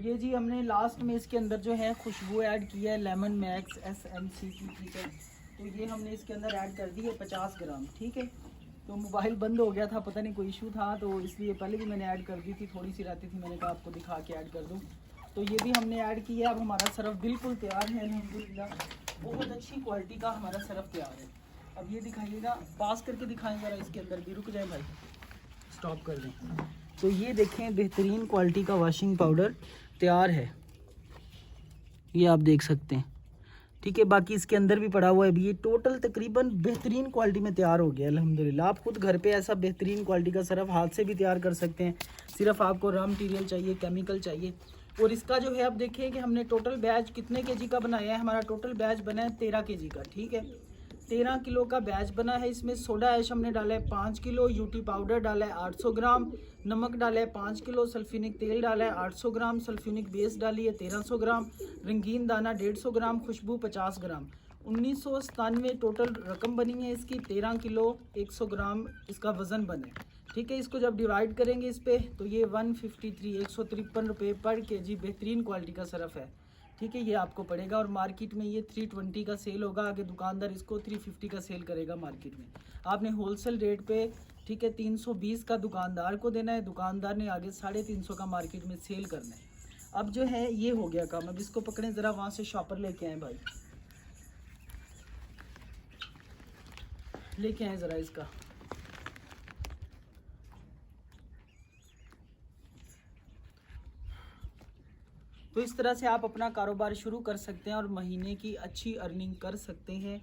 ये जी हमने लास्ट में इसके अंदर जो है खुशबू ऐड की है, लेमन मैक्स SMC की, ठीक है। तो ये हमने इसके अंदर ऐड कर दी है 50 ग्राम, ठीक है। तो मोबाइल बंद हो गया था, पता नहीं कोई इशू था, तो इसलिए पहले भी मैंने ऐड कर दी थी, थोड़ी सी रहती थी, मैंने कहा आपको दिखा के ऐड कर दूँ। तो ये भी हमने ऐड किया है। अब हमारा सरफ बिल्कुल तैयार है अल्हम्दुलिल्लाह, बहुत अच्छी क्वालिटी का हमारा सरफ तैयार है। अब ये दिखाइएगा, पास करके दिखाएं ज़रा, इसके अंदर भी रुक जाए भाई, स्टॉप कर दें। तो ये देखें, बेहतरीन क्वालिटी का वॉशिंग पाउडर तैयार है, ये आप देख सकते हैं, ठीक है। बाकी इसके अंदर भी पड़ा हुआ है। अभी ये टोटल तकरीबन बेहतरीन क्वालिटी में तैयार हो गया अल्हम्दुलिल्लाह। आप खुद घर पे ऐसा बेहतरीन क्वालिटी का सरफ हाथ से भी तैयार कर सकते हैं। सिर्फ आपको रॉ मटीरियल चाहिए, केमिकल चाहिए। और इसका जो है, आप देखिए कि हमने टोटल बैच कितने केजी का बनाया है। हमारा टोटल बैच बना है 13 केजी का, ठीक है। 13 किलो का बैच बना है। इसमें सोडा ऐश हमने डाला है 5 किलो, यूटी पाउडर डाला है 800 ग्राम, नमक डाला है 5 किलो, सल्फ्यूनिक तेल डाला है 800 ग्राम, सल्फ्यूनिक बेस डाली है 1300 ग्राम, रंगीन दाना 150 ग्राम, खुशबू 50 ग्राम। 1997 टोटल रकम बनी है इसकी। 13 किलो 100 ग्राम इसका वज़न बने, ठीक है। इसको जब डिवाइड करेंगे इस पे, तो ये 153 रुपये पर केजी बेहतरीन क्वालिटी का सरफ है, ठीक है। ये आपको पड़ेगा, और मार्केट में ये 320 का सेल होगा। आगे दुकानदार इसको 350 का सेल करेगा मार्केट में। आपने होलसेल रेट पे, ठीक है, 320 का दुकानदार को देना है, दुकानदार ने आगे 350 का मार्केट में सेल करना है। अब जो है ये हो गया काम। अब इसको पकड़ें ज़रा, वहाँ से शॉपर लेके आए भाई, लेके आए ज़रा इसका। तो इस तरह से आप अपना कारोबार शुरू कर सकते हैं और महीने की अच्छी अर्निंग कर सकते हैं।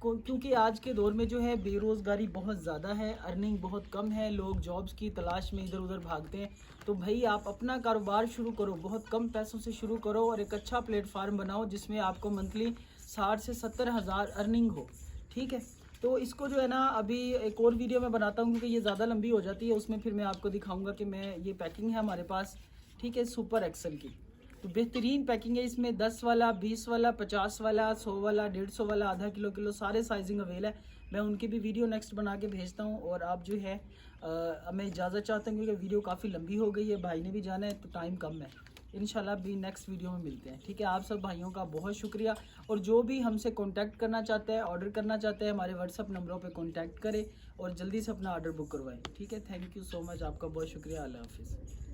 क्योंकि आज के दौर में जो है बेरोज़गारी बहुत ज़्यादा है, अर्निंग बहुत कम है, लोग जॉब्स की तलाश में इधर उधर भागते हैं। तो भाई आप अपना कारोबार शुरू करो, बहुत कम पैसों से शुरू करो, और एक अच्छा प्लेटफार्म बनाओ जिसमें आपको मंथली 60 से 70 हज़ार अर्निंग हो, ठीक है। तो इसको जो है ना, अभी एक और वीडियो में बनाता हूँ क्योंकि ये ज़्यादा लंबी हो जाती है। उसमें फिर मैं आपको दिखाऊँगा कि मैं, ये पैकिंग है हमारे पास, ठीक है, सुपर एक्सेल की। तो बेहतरीन पैकिंग है इसमें। 10 वाला, 20 वाला, 50 वाला, 100 वाला, 150 वाला, आधा किलो सारे साइजिंग अवेल है। मैं उनकी भी वीडियो नेक्स्ट बना के भेजता हूँ। और आप जो है मैं इजाज़त चाहता हूँ क्योंकि वीडियो काफ़ी लंबी हो गई है, भाई ने भी जाना है तो टाइम कम है। इंशाल्लाह भी नेक्स्ट वीडियो में मिलते हैं, ठीक है। आप सब भाइयों का बहुत शुक्रिया। और जो भी हमसे कॉन्टैक्ट करना चाहता है, ऑर्डर करना चाहता है, हमारे व्हाट्सअप नंबरों पर कॉन्टैक्ट करें और जल्दी से अपना ऑर्डर बुक करवाएँ, ठीक है। थैंक यू सो मच, आपका बहुत शुक्रिया। अल्लाह हाफिज़।